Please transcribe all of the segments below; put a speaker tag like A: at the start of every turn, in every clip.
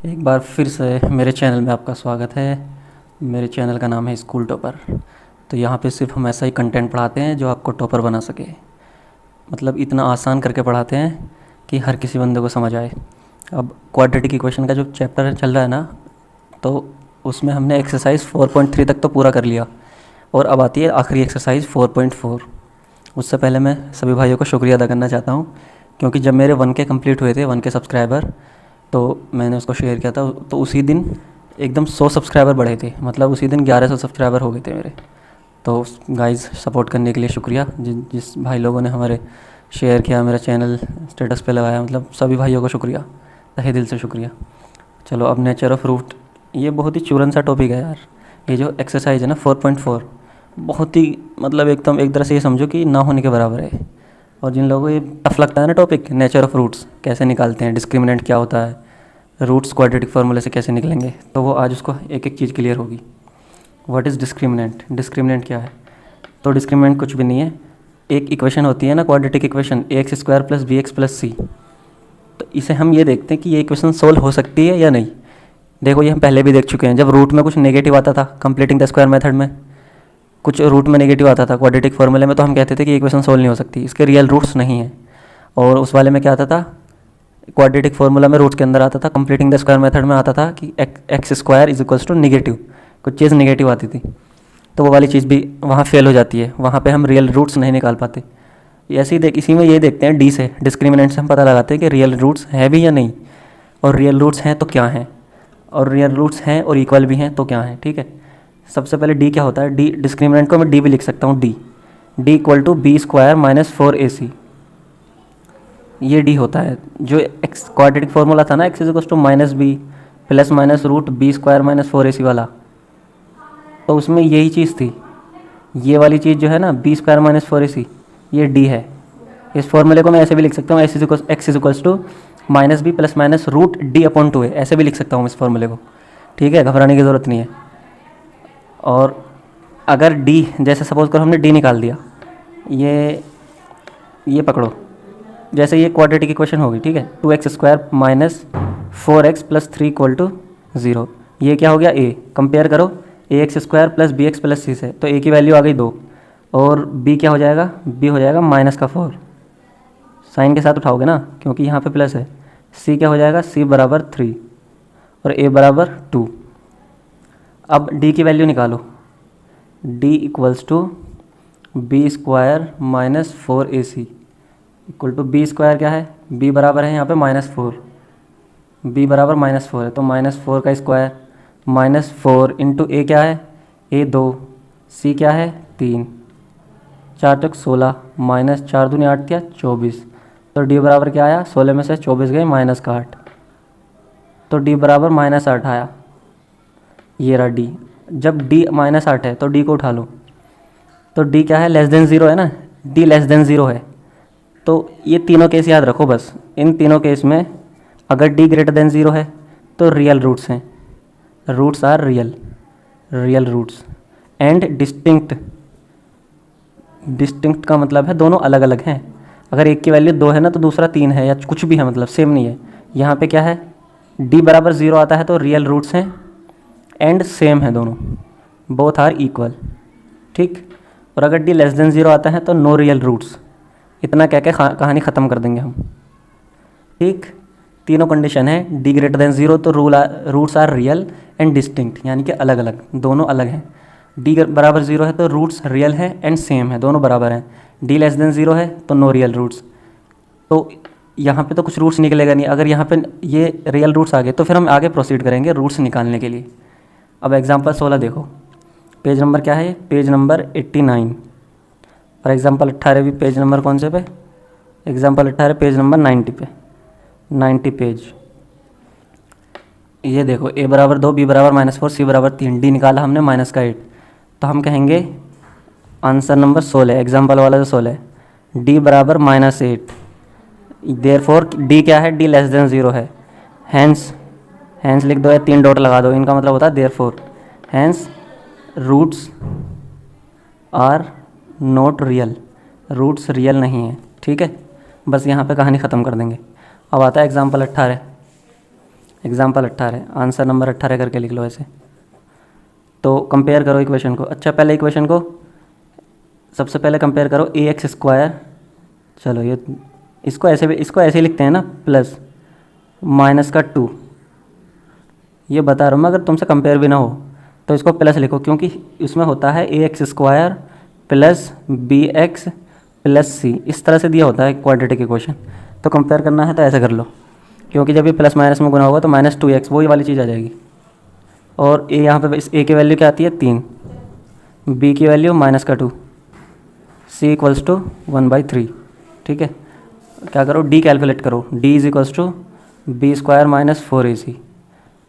A: एक बार फिर से मेरे चैनल में आपका स्वागत है। मेरे चैनल का नाम है स्कूल टॉपर। तो यहाँ पे सिर्फ हम ऐसा ही कंटेंट पढ़ाते हैं जो आपको टॉपर बना सके। मतलब इतना आसान करके पढ़ाते हैं कि हर किसी बंदे को समझ आए। अब क्वाड्रेटिक इक्वेशन का जो चैप्टर चल रहा है ना, तो उसमें हमने एक्सरसाइज 4.3 तक तो पूरा कर लिया और अब आती है आखिरी एक्सरसाइज 4.4। उससे पहले मैं सभी भाइयों को शुक्रिया अदा करना चाहता हूँ, क्योंकि जब मेरे 1K कंप्लीट हुए थे, 1K सब्सक्राइबर, तो मैंने उसको शेयर किया था। तो उसी दिन एकदम 100 सब्सक्राइबर बढ़े थे। मतलब उसी दिन 1100 सब्सक्राइबर हो गए थे मेरे। तो गाइस, सपोर्ट करने के लिए शुक्रिया। जिस भाई लोगों ने हमारे शेयर किया, मेरा चैनल स्टेटस पे लगाया, मतलब सभी भाइयों को शुक्रिया, तहे दिल से शुक्रिया। चलो अब नेचर ऑफ रूट, ये बहुत ही चूरन सा टॉपिक है यार। ये जो एक्सरसाइज है ना 4.4, बहुत ही मतलब एकदम एक तरह से ये समझो कि ना होने के बराबर है। और जिन लोगों को ये टफ लगता है ना टॉपिक, नेचर ऑफ रूट्स कैसे निकालते हैं, डिस्क्रिमिनेंट क्या होता है, रूट्स क्वाड्रेटिक फार्मूले से कैसे निकलेंगे, तो वो आज उसको एक एक चीज़ क्लियर होगी। What is discriminant? डिस्क्रिमिनेंट क्या है? तो डिस्क्रिमिनेंट कुछ भी नहीं है। एक इक्वेशन होती है ना, quadratic equation, ax² + bx + c। तो इसे हम ये देखते हैं कि ये इक्वेशन सोल्व हो सकती है या नहीं। देखो, ये हम पहले भी देख चुके हैं। जब रूट में कुछ नेगेटिव आता था कंप्लीटिंग द स्क्वायर मेथड में, कुछ रूट में नेगेटिव आता था क्वाड्रेटिक फार्मूले में, तो हम कहते थे कि इक्वेशन सोल्व नहीं हो सकती, इसके रियल रूट्स नहीं हैं। और उस वाले में क्या आता था, क्वाड्रेटिक फार्मूला में रूट्स के अंदर आता था, कंप्लीटिंग द स्क्वायर मेथड में आता था कि x² = नेगेटिव, कुछ चीज़ नेगेटिव आती थी। तो वो वाली चीज़ भी वहाँ फेल हो जाती है, वहाँ पे हम रियल रूट्स नहीं निकाल पाते। ऐसे ही इसी में ये देखते हैं, डी से, डिस्क्रिमिनेंट से हम पता लगाते हैं कि रियल रूट्स हैं भी या नहीं, और रियल रूट्स हैं तो क्या हैं, और रियल रूट्स हैं और इक्वल भी हैं तो क्या हैं। ठीक है, सबसे पहले डी क्या होता है। डी, डिस्क्रिमिनेंट को मैं डी भी लिख सकता हूँ, डी = b² - 4ac। ये डी होता है। जो एक्स क्वाड्रेटिक फार्मूला था ना, x = -b ± √b² - 4ac वाला, तो उसमें यही चीज़ थी। ये वाली चीज़ जो है ना, b² - 4ac, ये डी है। इस फॉर्मूले को मैं ऐसे भी लिख सकता हूँ, x = -b ± √d/2a, ऐसे भी लिख सकता हूँ इस फॉर्मूले को। ठीक है, घबराने की ज़रूरत नहीं है। और अगर d, जैसे सपोज करो हमने d निकाल दिया, ये पकड़ो, जैसे ये क्वाड्रेटिक इक्वेशन होगी। ठीक है, 2x² - 4x + 3 = 0। ये क्या हो गया, a। कंपेयर करो ax² + bx + c से, तो a की वैल्यू आ गई 2, और b क्या हो जाएगा, b हो जाएगा -4। साइन के साथ उठाओगे ना, क्योंकि यहाँ पे प्लस है। c क्या हो जाएगा, c = 3 और a = 2। अब d की वैल्यू निकालो, d = b² - 4ac = b² क्या है, b बराबर है यहाँ पे -4, b बराबर -4 है, तो -4 का स्क्वायर, -4 × a क्या है, a 2, c क्या है 3, 4 × 16, -4 दूनी 8 क्या 24, तो d बराबर क्या आया, 16 में से 24 गए -8, तो d बराबर -8 आया। ये रहा d। जब d -8 है तो d को उठा लो, तो d क्या है, <0 है ना, d <0 है। तो ये तीनों केस याद रखो बस। इन तीनों केस में अगर d > 0 है तो रियल रूट्स हैं, roots are real roots. And distinct, distinct का मतलब है दोनों अलग अलग हैं। अगर एक की वैल्यू 2 है ना, तो दूसरा 3 है, या कुछ भी है, मतलब सेम नहीं है। यहाँ पे क्या है, d = 0 आता है तो रियल रूट्स हैं एंड सेम है दोनों, बोथ आर इक्वल। ठीक, और अगर d <0 आता है तो नो रियल रूट्स। इतना कह के कहानी ख़त्म कर देंगे हम। ठीक, तीनों कंडीशन है, d > 0 तो roots are real and distinct, यानी कि अलग अलग, दोनों अलग हैं। d = 0 है तो रूट्स रियल है एंड सेम है, दोनों बराबर हैं। d <0 है तो नो रियल रूट्स। तो यहाँ पे तो कुछ रूट्स निकलेगा नहीं। अगर यहाँ पे ये रियल रूट्स आ गए तो फिर हम आगे प्रोसीड करेंगे रूट्स निकालने के लिए। अब एग्जांपल 16 देखो, पेज नंबर क्या है, पेज नंबर 89। और एग्जांपल 18 भी पेज नंबर कौन से पे, एग्जांपल 18 पेज नंबर 90 पे, 90 पेज। ये देखो, a = 2, b = -4, c = 3, d निकाला हमने -8, तो हम कहेंगे आंसर नंबर 16, एग्जांपल वाला जो 16 है, d = -8। देयरफॉर d क्या है, d <0 है। हैंस लिख दो या 3 डॉट लगा दो, इनका मतलब होता है therefore, hence roots are not real, roots real नहीं है। ठीक है, बस यहाँ पे कहानी ख़त्म कर देंगे। अब आता है एग्जांपल 18। एग्जाम्पल 18, आंसर नंबर 18 करके लिख लो ऐसे। तो कंपेयर करो इक्वेशन को। अच्छा, पहले इक्वेशन को सबसे पहले कंपेयर करो ax²। चलो ये इसको ऐसे ही लिखते हैं ना, प्लस माइनस का 2। ये बता रहा हूँ मैं, अगर तुमसे कंपेयर भी ना हो तो इसको प्लस लिखो, क्योंकि इसमें होता है ax² plus bx plus c, इस तरह से दिया होता है क्वाड्रेटिक इक्वेशन। तो कंपेयर करना है तो ऐसे कर लो, क्योंकि जब ये प्लस माइनस में गुना होगा तो -2x वही वाली चीज़ आ जाएगी। और ए यहाँ पे इस a की वैल्यू क्या आती है 3, b की वैल्यू -2, c = 1/3। ठीक है, क्या करो d कैलकुलेट करो, d = b² - 4ac,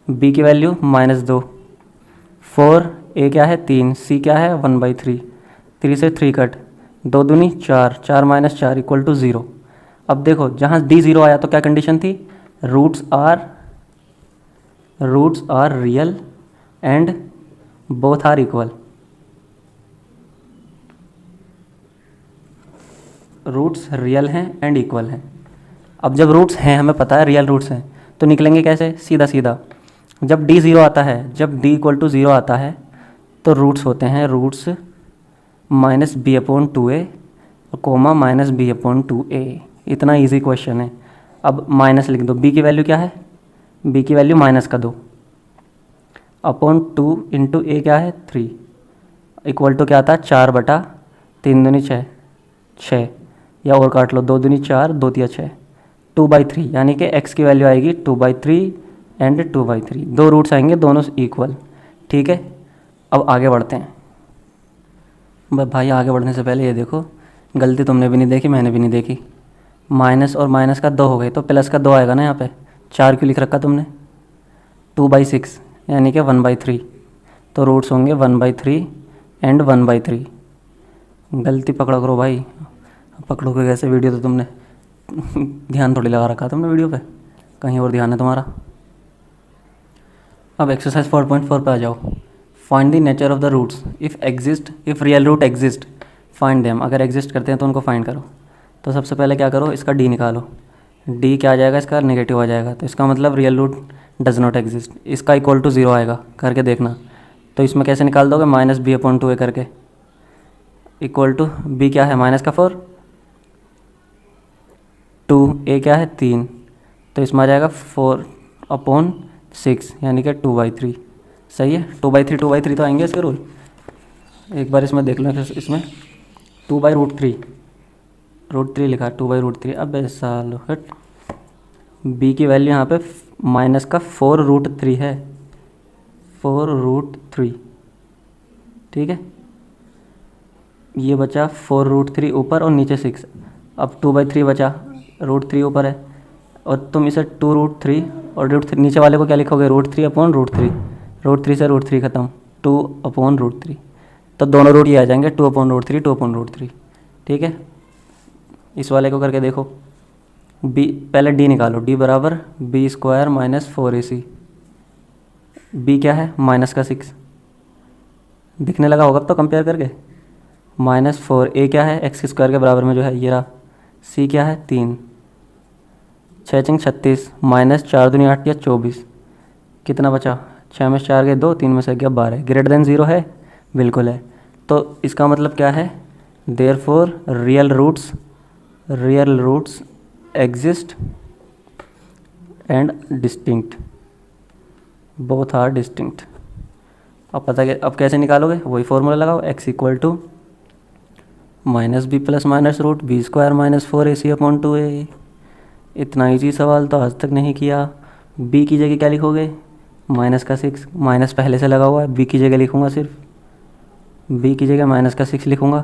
A: b की वैल्यू -2, 4, a क्या है 3, c क्या है 1/3, 3 से 3 कट, 2 दूनी 4, 4 - 4 = 0। अब देखो जहाँ d 0 आया तो क्या कंडीशन थी, roots are real and both are equal. Roots real हैं एंड इक्वल हैं। अब जब रूट्स हैं, हमें पता है रियल रूट्स हैं, तो निकलेंगे कैसे, सीधा सीधा। जब d 0 आता है, जब d = 0 आता है तो रूट्स होते हैं रूट्स -b/2a और कोमा -b/2a। इतना इजी क्वेश्चन है। अब माइनस लिख दो, b की वैल्यू क्या है, b की वैल्यू -2 अपॉन 2 इंटू a क्या है 3 इक्वल टू क्या आता है 4/3 दूनी 6, 6 या और काट लो, 2 दूनी 4, 2 तिया 6, 2/3, यानी कि x की वैल्यू आएगी 2/3 एंड 2/3। दो रूट्स आएंगे दोनों इक्वल। ठीक है, अब आगे बढ़ते हैं। भाई आगे बढ़ने से पहले ये देखो, गलती तुमने भी नहीं देखी, मैंने भी नहीं देखी। माइनस और माइनस का 2 हो गए तो प्लस का 2 आएगा ना, यहाँ पे 4 क्यों लिख रखा तुमने, 2/6 यानी कि 1/3। तो रूट्स होंगे 1/3 एंड 1/3। गलती पकड़ा करो भाई, पकड़ोगे कैसे, वीडियो तो तुमने ध्यान थोड़ी लगा रखा तुमने वीडियो पे, कहीं और ध्यान है तुम्हारा। अब एक्सरसाइज 4.4 पे आ जाओ। Find the nature of the roots if real root exist find them. अगर एग्जिस्ट करते हैं तो उनको फाइंड करो। तो सबसे पहले क्या करो, इसका d निकालो। d क्या आ जाएगा, इसका नेगेटिव आ जाएगा, तो इसका मतलब real root does not exist. इसका = 0 आएगा, करके देखना। तो इसमें कैसे निकाल दोगे, -b/2a करके, इक्वल टू b क्या है -4, 2 a क्या है 3, तो इसमें आ जाएगा 4/6 यानी कि 2/3। सही है, 2/3 तो आएंगे इसके रूल। एक बार इसमें देख लो, इसमें 2/√3 लिखा, 2/√3। अब ऐसा लो हट, b की वैल्यू यहाँ पे -4√3 है, 4√3। ठीक है, ये बचा 4√3 ऊपर और नीचे 6। अब 2/3 बचा, √3 ऊपर है, और तुम इसे 2√3 और √3 नीचे वाले को क्या लिखोगे, √3/√3। √3 से √3 खत्म, 2/√3। तो दोनों रूट ये आ जाएंगे, 2/√3, 2/√3। ठीक है, इस वाले को करके देखो। b पहले d निकालो, d बराबर b² - 4ac। b क्या है -6, दिखने लगा होगा अब तो कंपेयर करके। -4, a क्या है x² के बराबर में जो है ये रहा, c क्या है 3, 6 × 36, -4 दूनी 8 या 24, कितना बचा, 6 में से 4 गए 2, 3 में से गया 12, ग्रेटर देन 0 है, बिल्कुल है। तो इसका मतलब क्या है, therefore real roots exist and distinct, both are distinct. अब पता है, अब कैसे निकालोगे, वही फॉर्मूला लगाओ, x = -b ± b² - 4ac/2a। इतना ईजी सवाल तो आज तक नहीं किया। b की जगह क्या लिखोगे, -6, माइनस पहले से लगा हुआ है, b की जगह लिखूँगा, सिर्फ b की जगह -6 लिखूँगा।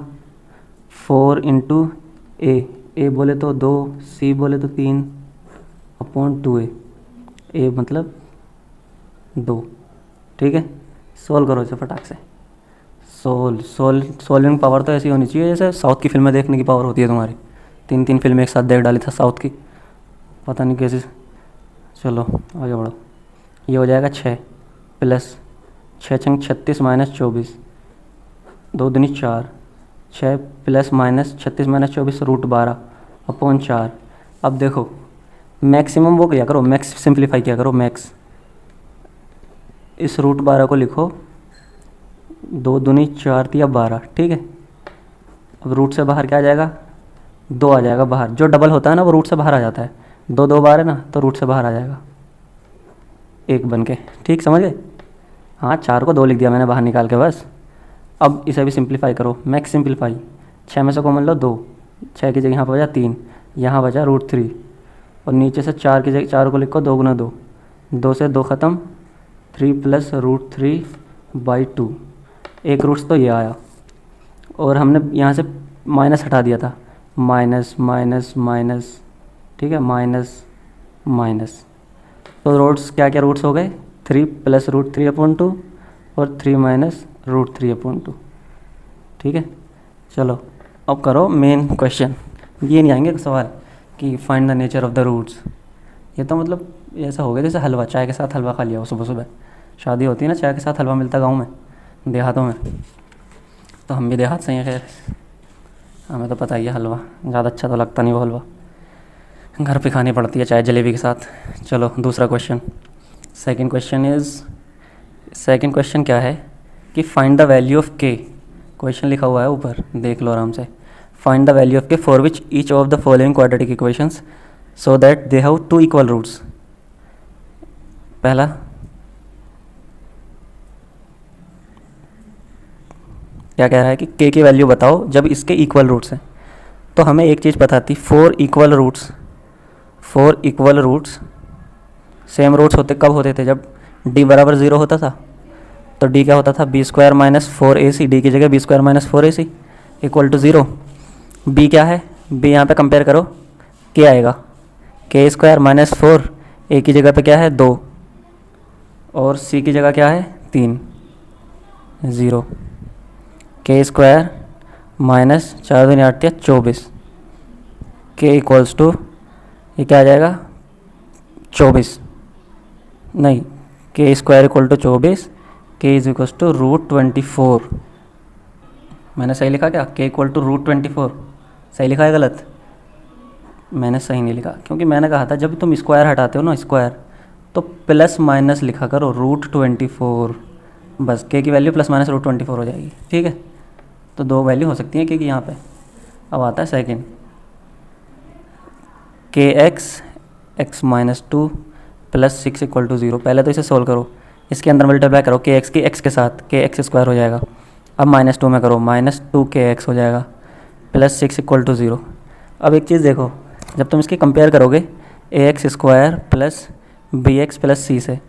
A: 4 × a बोले तो 2, c बोले तो 3/2a, a मतलब 2। ठीक है, सोल्व करो इसे फटाक से। सोल्विंग पावर तो ऐसी होनी चाहिए जैसे साउथ की फिल्में देखने की पावर होती है तुम्हारी। 3 फिल्में एक साथ देख डाली था साउथ की, पता नहीं कैसे। चलो आगे बढ़ो। ये हो जाएगा 6 प्लस 6 × 36 -24, 2 दूनी 4, 6 प्लस -36 -24 √12/4। अब देखो मैक्सिमम वो किया करो, मैक्स सिंप्लीफाई किया करो, मैक्स इस रूट 12 को लिखो, 2 दूनी 4 तिया 12, ठीक है। अब रूट से बाहर क्या आ जाएगा, 2 आ जाएगा बाहर। जो डबल होता है ना वो रूट से बाहर आ जाता है, 2 2 बार है ना, तो रूट से बाहर आ जाएगा 1 बन के, ठीक, समझ गए। हाँ, 4 को 2 लिख दिया मैंने बाहर निकाल के बस। अब इसे भी सिंप्लीफाई करो, मैक्स सिंप्लीफाई। 6 में से कॉमन लो 2, 6 की जगह यहाँ पर बचा 3, यहाँ बचा √3, और नीचे से 4 की जगह 4 को लिखो 2 गुना 2, 2 से 2 ख़त्म, 3 प्लस √3/2। एक रूट्स तो ये आया, और हमने यहाँ से माइनस हटा दिया था, माइनस माइनस माइनस, ठीक है, माइनस माइनस। तो रूट्स क्या क्या रूट्स हो गए, 3 प्लस √3/2 और 3 माइनस √3/2, ठीक है। चलो अब करो मेन क्वेश्चन। ये नहीं आएंगे सवाल कि find the nature of the roots. ये तो मतलब ऐसा हो गया जैसे हलवा, चाय के साथ हलवा खा लिया हो सुबह सुबह। शादी होती है ना, चाय के साथ हलवा मिलता गाँव में, देहातों में। तो हम भी देहात से हैं, खैर हमें तो पता ही है हलवा ज़्यादा अच्छा तो लगता नहीं वो हलवा, घर पे खानी पड़ती है चाय जलेबी के साथ। चलो दूसरा क्वेश्चन। सेकंड क्वेश्चन क्या है कि find the value of k. Question लिखा हुआ है ऊपर, देख लो आराम से। Find the value of k for which each of the following quadratic equations so that they have 2 equal roots. पहला, क्या कह रहा है कि के की वैल्यू बताओ जब इसके इक्वल रूट्स हैं। तो हमें एक चीज़ पता थी, 4 इक्वल रूट्स सेम रूट्स होते कब होते थे, जब d बराबर 0 होता था। तो d क्या होता था, b² माइनस 4ac, d की जगह b² minus 4ac equal to 0। b क्या है, b यहाँ पे कंपेयर करो, k आएगा, k² माइनस 4, a की जगह पे क्या है 2, और c की जगह क्या है 3, 0। k² माइनस 4 दूनी 8 24, k इक्वल्स टू, ये क्या आ जाएगा 24, नहीं, k² equal to 24, k is equals to √24। मैंने सही लिखा क्या, k इक्वल टू √24 सही लिखा है गलत? मैंने सही नहीं लिखा, क्योंकि मैंने कहा था जब तुम स्क्वायर हटाते हो ना, स्क्वायर, तो प्लस माइनस लिखा करो, √24, बस k की वैल्यू प्लस माइनस √24 हो जाएगी, ठीक है। तो 2 वैल्यू हो सकती है k की यहाँ पे। अब आता है second, x minus 2 plus 6 equal to 0। पहले तो इसे सोल्व करो, इसके अंदर मल्टीप्लाई करो kx की x के साथ, kx² हो जाएगा। अब -2 में करो, -2kx हो जाएगा, प्लस 6 इक्वल टू 0। अब एक चीज़ देखो, जब तुम इसकी कंपेयर करोगे ax² plus bx plus c से,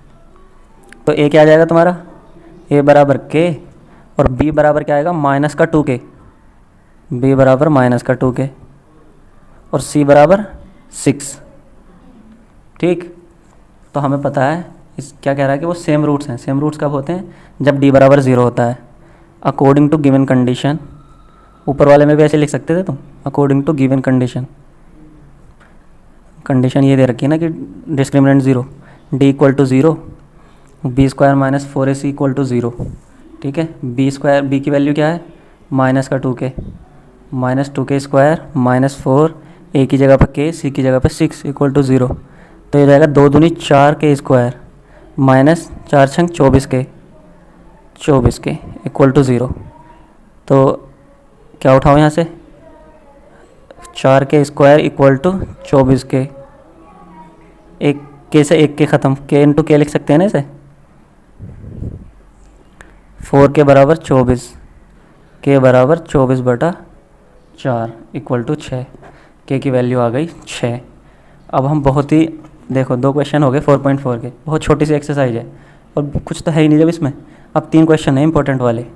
A: तो a क्या आ जाएगा तुम्हारा, a बराबर k, और b बराबर क्या आएगा, -2k, b बराबर -2k, और c बराबर 6, ठीक। तो हमें पता है इस क्या कह रहा है कि वो सेम रूट्स हैं। सेम रूट्स कब होते हैं, जब d बराबर 0 होता है, अकॉर्डिंग टू गिवन कंडीशन। ऊपर वाले में भी ऐसे लिख सकते थे तुम, according to given condition. Condition ये दे रखी है ना कि discriminant 0, d equal to 0, b² minus 4ac equal to 0, ठीक है। b की वैल्यू क्या है, -2k, -2k² माइनस 4, a की जगह पर k, c की जगह पर 6 इक्वल टू 0। तो ये जाएगा 2 दूनी 4k² minus 4 छंग 24k equal to 0। तो क्या उठाओ यहाँ से, 4k² इक्वल टू 24k, एक k से एक k ख़त्म, k इंटू k लिख सकते हैं ना इसे, 4k बराबर 24, k बराबर 24/4 इक्वल टू 6, k की वैल्यू आ गई 6। अब हम बहुत ही, देखो 2 क्वेश्चन हो गए 4.4 के, बहुत छोटी सी एक्सरसाइज है और कुछ तो है ही नहीं जब इसमें। अब 3 क्वेश्चन हैं इंपॉर्टेंट वाले,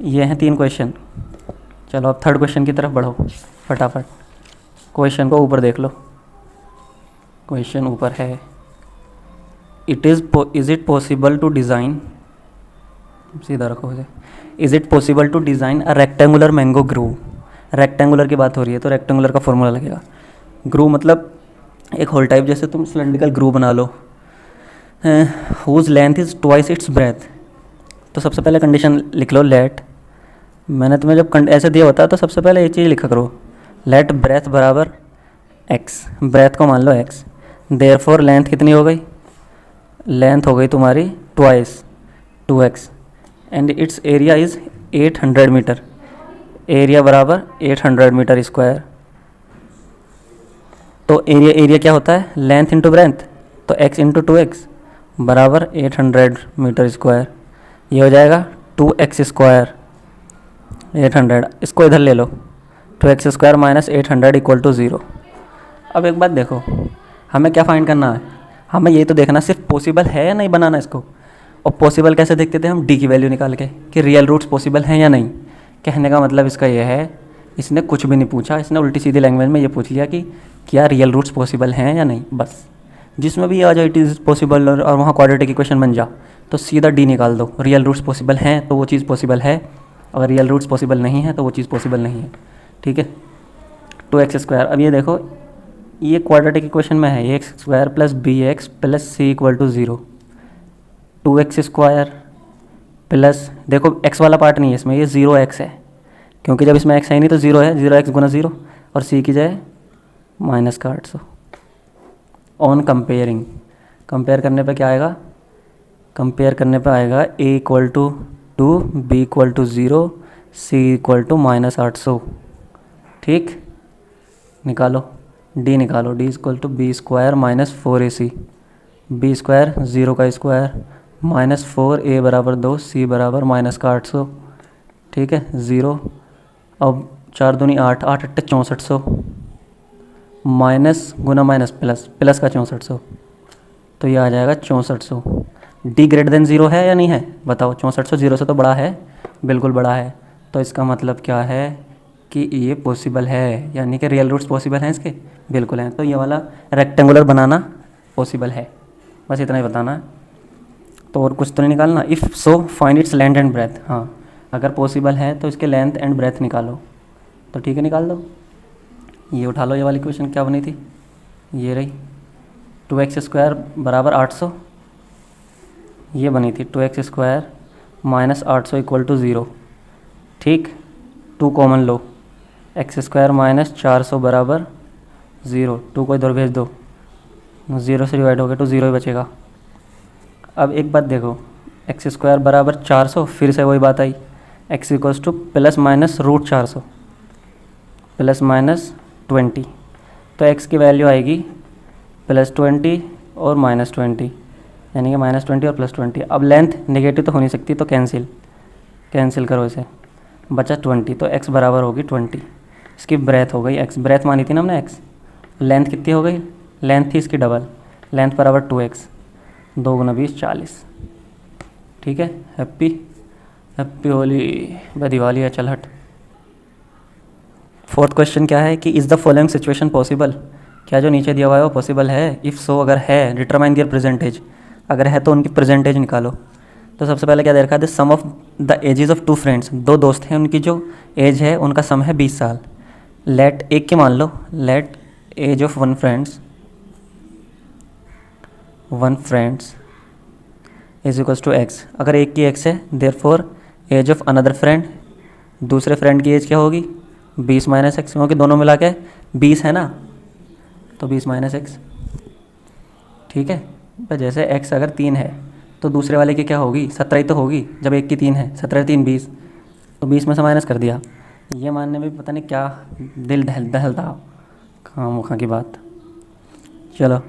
A: ये हैं 3 क्वेश्चन। चलो अब थर्ड क्वेश्चन की तरफ बढ़ो फटाफट। क्वेश्चन को ऊपर देख लो, क्वेश्चन ऊपर है, is it possible to design, सीधा रखो उसे, is it possible to design a rectangular mango grove. Rectangular की बात हो रही है तो रेक्टेंगुलर का फॉर्मूला लगेगा। ग्रू मतलब एक होल टाइप, जैसे तुम सिलेंड्रिकल ग्रू बना लो, whose length is twice its breadth. तो सबसे पहले कंडीशन लिख लो, लेट, मैंने तुम्हें जब ऐसे दिया होता है तो सबसे पहले ये चीज़ लिखा करो, लेट ब्रेथ बराबर x, ब्रेथ को मान लो x, देयरफॉर लेंथ कितनी हो गई, लेंथ हो गई तुम्हारी twice 2x and its area is 800 metre, area बराबर 800 मीटर स्क्वायर। तो एरिया क्या होता है, लेंथ इंटू ब्रेंथ, तो x इंटू 2x बराबर 800 मीटर स्क्वायर। ये हो जाएगा 2x स्क्वायर 800, इसको इधर ले लो, 2x square minus 800 equal to 0। अब एक बात देखो, हमें क्या फाइंड करना है, हमें ये तो देखना सिर्फ पॉसिबल है या नहीं बनाना इसको। और पॉसिबल कैसे देखते थे हम, डी की वैल्यू निकाल के कि रियल रूट्स पॉसिबल हैं या नहीं। कहने का मतलब इसका ये है, इसने कुछ भी नहीं पूछा, इसने उल्टी सीधी लैंग्वेज में ये पूछ लिया कि क्या रियल रूट्स पॉसिबल हैं या नहीं, बस। जिसमें भी आ जाए इट इज़ पॉसिबल और वहाँ क्वाड्रेटिक इक्वेशन बन जा, तो सीधा डी निकाल दो। रियल रूट्स पॉसिबल हैं तो वो चीज़ पॉसिबल है, अगर रियल रूट्स पॉसिबल नहीं है तो वो चीज़ पॉसिबल नहीं है। ठीक है, 2x स्क्वायर। अब ये देखो, ये क्वाड्रेटिक इक्वेशन में है, x square plus b x plus c equal to 0। 2x square plus, देखो x वाला पार्ट नहीं है इसमें, ये 0x है, क्योंकि जब इसमें x है नहीं तो 0 है, 0x गुना 0, और c की जाए माइनस का 800। ऑन कंपेयरिंग, कंपेयर करने पे क्या आएगा, कंपेयर करने पे आएगा a equal to 2, b equal to 0, c equal to minus 800। ठीक, निकालो d, निकालो d equal to b square minus 4ac, b square 0 का स्क्वायर माइनस 4a बराबर 2, c बराबर माइनस का 800। ठीक है, 0, अब 4 दूनी 8, 8 अट्टे 6400, माइनस गुना माइनस प्लस, प्लस का 6400, तो ये आ जाएगा 6400। डी ग्रेटर देन 0 है या नहीं है, बताओ। 6400 0 से तो बड़ा है, बिल्कुल बड़ा है, तो इसका मतलब क्या है कि ये पॉसिबल है, यानी कि रियल रूट्स पॉसिबल हैं इसके, बिल्कुल हैं। तो ये वाला रेक्टेंगुलर बनाना पॉसिबल है, बस इतना ही बताना है। तो और कुछ तो नहीं निकालना। If so find its length and breadth, हाँ अगर पॉसिबल है तो इसके लेंथ एंड ब्रेथ निकालो, तो ठीक है निकाल दो। ये उठा लो, ये वाली क्वेश्चन क्या बनी थी, ये रही 2x स्क्वायर बराबर 800, ये बनी थी 2x square minus 800 equal to 0। ठीक, 2 कॉमन लो, x स्क्वायर माइनस 400 बराबर 0, 2 को इधर भेज दो, 0 से डिवाइड हो गया तो 0 ही बचेगा। अब एक बात देखो, एक्स स्क्वायर बराबर 400, फिर से वही बात आई, x equals to plus minus root 400 plus minus 20, तो एक्स की वैल्यू आएगी प्लस 20 और माइनस 20, यानी कि माइनस 20 और प्लस 20। अब लेंथ नेगेटिव तो हो नहीं सकती, तो कैंसिल करो इसे, बचा 20, तो x बराबर होगी 20। इसकी ब्रेथ हो गई x, ब्रेथ मानी थी ना हमने x, लेंथ कितनी हो गई, लेंथ थी इसकी डबल, लेंथ बराबर 2x, 2 गुना 20 40। ठीक है, हैप्पी होली, दिवाली है, चल हट। फोर्थ क्वेश्चन क्या है कि is the following situation possible, क्या जो नीचे दिया हुआ है वो पॉसिबल है। इफ़ सो, अगर है, डिटरमाइन दियर प्रेजेंटेज, अगर है तो उनकी प्रेजेंटेज निकालो। तो सबसे पहले क्या दे रखा है, the sum of the ages of 2 friends, 2 दोस्त हैं, उनकी जो एज है उनका सम है 20 साल। लेट, एक की मान लो, let age of one friends is equals to x. अगर एक की एक्स है, therefore age of another friend, दूसरे फ्रेंड की एज क्या होगी 20 माइनस एक्स, क्योंकि दोनों मिला के 20 है ना, तो 20 माइनस एक्स। ठीक है, तो जैसे एक्स अगर 3 है तो दूसरे वाले की क्या होगी 17 ही तो होगी, जब एक की 3 है, 17 3 20, तो 20 में से माइनस कर दिया। ये मानने में पता नहीं क्या दिल दहलता, कहाँ मुखा की बात। चलो,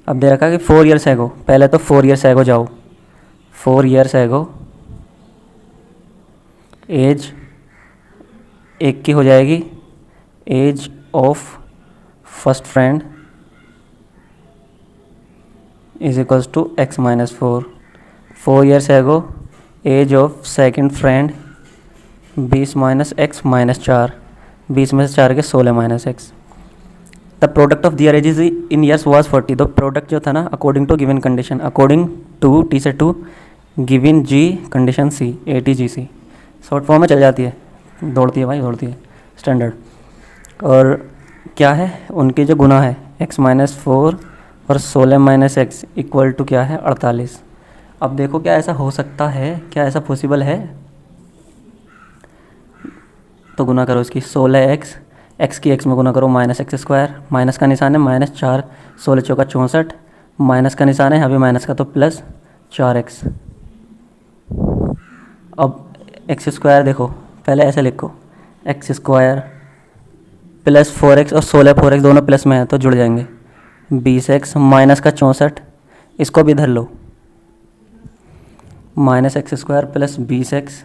A: अब दे रखा कि 4 ईयर्स एगो, पहले तो 4 ईयर्स एगो जाओ, 4 ईयर्स एगो एज एक की हो जाएगी age of first friend is equals to x minus 4। 4 years ago age of second friend 20 minus x minus 4, 20 में से 4 के 16 minus x. The product of their ages in years was 40, तो product जो था ना according to given condition, according to T से to given G condition C, ATGC short form में चल जाती है, दौड़ती है भाई, दौड़ती है स्टैंडर्ड। और क्या है, उनके जो गुना है x माइनस 4 और 16 माइनस एक्स इक्वल टू क्या है 48। अब देखो क्या ऐसा हो सकता है, क्या ऐसा पॉसिबल है, तो गुना करो इसकी 16x, x की x में गुना करो माइनस एक्स स्क्वायर, माइनस का निशान है माइनस 4, 16 चौका 64 माइनस का निशान है, यहाँ भी माइनस का, तो प्लस 4x। अब एक्स स्क्वायर देखो, पहले ऐसे लिखो, एक्स स्क्वायर प्लस 4x, और 16 4x दोनों प्लस में है तो जुड़ जाएंगे, 20x माइनस का 64, इसको भी धर लो, minus x square plus 20x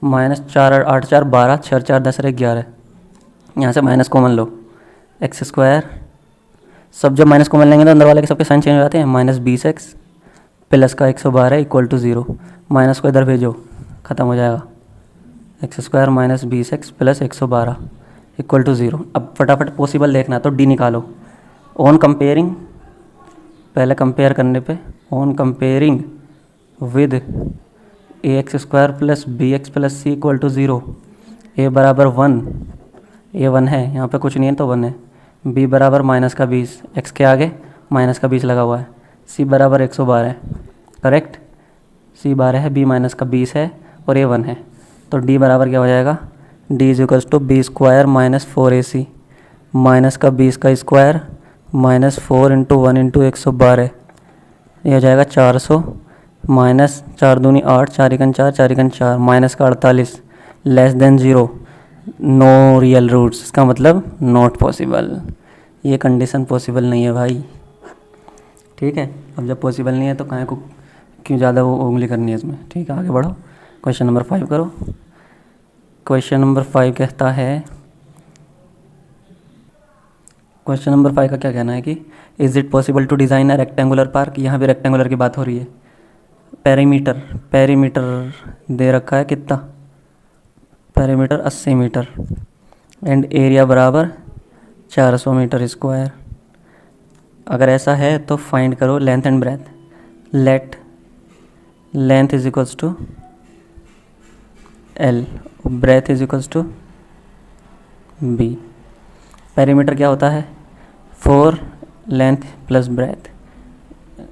A: minus 4 8 4 12, 6 4 10 11, यहाँ से माइनस कॉमन लो, एक्स स्क्वायर, सब जब माइनस कॉमन लेंगे तो अंदर वाले के सबके साइन चेंज हो जाते हैं, माइनस 20x प्लस का 112 इक्वल टू 0, माइनस को इधर भेजो, ख़त्म हो जाएगा, x square minus 20x plus 112 equal to 0। अब फटाफट पॉसिबल देखना तो डी निकालो, ऑन कंपेयरिंग, पहले कंपेयर करने पे, on comparing with a x square plus b x plus c equal to 0, a बराबर 1, ए 1 है, यहाँ पे कुछ नहीं है तो 1 है, बी बराबर माइनस का 20, एक्स के आगे माइनस का 20 लगा हुआ है, सी बराबर 112 है, करेक्ट, सी 12 है, बी माइनस का 20 है और ए 1 है, तो डी बराबर क्या हो जाएगा, d is equals to b square minus 4ac minus का 20 का स्क्वायर माइनस 4 इंटू 1 इंटू 112, ये हो जाएगा 400 माइनस 4 दूनी 8, 4 एकन 4, 4 एकन 4, माइनस का 48, less than 0, no real roots, इसका मतलब नॉट पॉसिबल, ये कंडीशन पॉसिबल नहीं है भाई, ठीक है। अब जब पॉसिबल नहीं है तो काहे को क्यों ज़्यादा वो उंगली करनी है इसमें, ठीक है, आगे बढ़ो, क्वेश्चन नंबर 5 करो। क्वेश्चन नंबर 5 कहता है, क्वेश्चन नंबर 5 का क्या कहना है कि is it possible to design a rectangular park, यहाँ भी रेक्टेंगुलर की बात हो रही है, पेरीमीटर, पेरीमीटर दे रखा है कितना, पेरीमीटर 80 मीटर एंड एरिया बराबर 400 मीटर स्क्वायर। अगर ऐसा है तो फाइंड करो length and breadth, let length is equals to l, breadth is equals to b. Perimeter क्या होता है, 4 लेंथ प्लस ब्रेथ,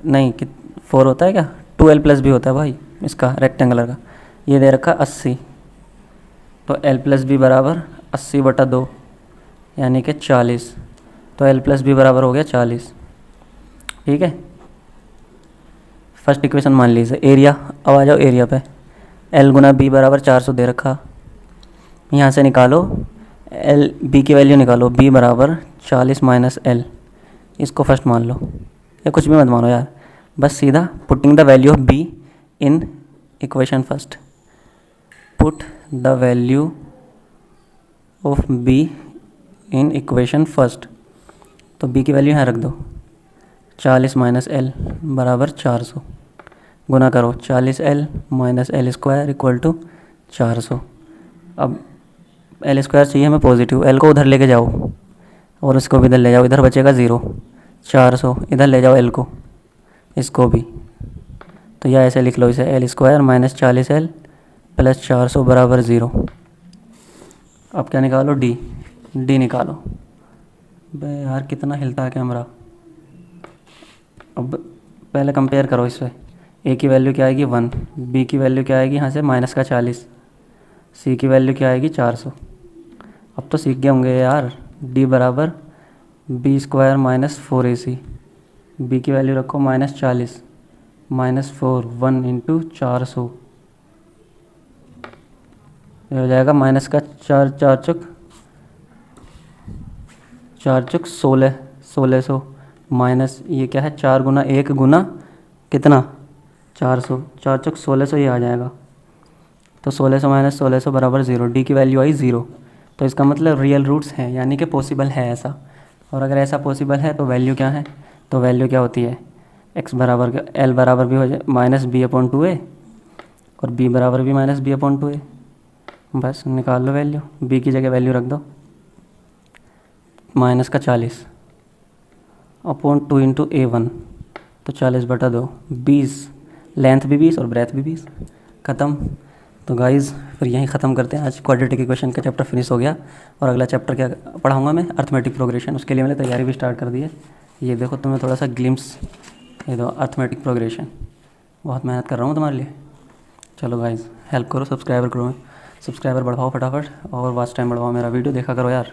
A: नहीं कि 4 होता है क्या, 2l प्लस भी होता है भाई इसका, रेक्टेंगुलर का, ये दे रखा 80, तो l प्लस बी बराबर 80/2 यानी कि 40, तो l प्लस बी बराबर हो गया 40, ठीक है। फर्स्ट इक्वेशन मान लीजिए, एरिया, अब आ जाओ एरिया पे, l गुना बी बराबर 400 दे रखा, यहाँ से निकालो l, b की वैल्यू निकालो, b बराबर 40 माइनस l, इसको फर्स्ट मान लो, या कुछ भी मत मानो यार, बस सीधा putting the value of b in equation first, put the value of b in equation first, तो b की वैल्यू यहाँ रख दो, 40 माइनस l बराबर 400, गुना करो 40l minus l square equal to 400। अब एल स्क्वायर चाहिए हमें पॉजिटिव, एल को उधर लेके जाओ और इसको भी इधर ले जाओ, इधर बचेगा 0, 400 इधर ले जाओ एल को, इसको भी, तो यह ऐसे लिख लो इसे, L square minus 40l plus 400 बराबर 0। अब क्या निकालो, डी, डी निकालो, बे यार कितना हिलता है कैमरा। अब पहले कंपेयर करो इससे, ए की वैल्यू क्या आएगी 1, बी की वैल्यू क्या आएगी यहाँ से माइनस का 40, सी की वैल्यू क्या आएगी 400। अब तो सीख गए होंगे यार, डी बराबर b square minus 4ac, b की वैल्यू रखो माइनस 40 माइनस 4, 1 इंटू 400, ये हो जाएगा माइनस का 4 4 चुक 16, 1600 माइनस ये क्या है 4 गुना 1 गुना कितना 400, 4 चुक 1600 ये आ जाएगा, तो 1600 माइनस 1600 बराबर 0, डी की वैल्यू आई 0, तो इसका मतलब रियल रूट्स हैं, यानी कि पॉसिबल है ऐसा। और अगर ऐसा पॉसिबल है तो वैल्यू क्या है, तो वैल्यू क्या होती है, एक्स बराबर एल बराबर भी हो जाए माइनस b/2a और b बराबर भी माइनस b/2a, बस निकाल लो वैल्यू, b की जगह वैल्यू रख दो माइनस का 40/2 इंटू a1, तो 40/2, 20, लेंथ भी 20 और ब्रेथ भी 20, ख़त्म। तो गाइज़ फिर यहीं ख़त्म करते हैं, आज क्वाड्रेटिक इक्वेशन का चैप्टर फिनिश हो गया, और अगला चैप्टर क्या पढ़ाऊँगा मैं, अर्थमेटिक प्रोग्रेशन, उसके लिए मैंने तैयारी भी स्टार्ट कर दी है। ये देखो तुम्हें थोड़ा सा ग्लिम्स, ये दो अर्थमेटिक प्रोग्रेशन, बहुत मेहनत कर रहा हूँ तुम्हारे लिए। चलो गाइज़ हेल्प करो, सब्सक्राइबर करो, सब्सक्राइबर बढ़ाओ फटाफट, और वॉच टाइम बढ़ाओ, मेरा वीडियो देखा करो यार।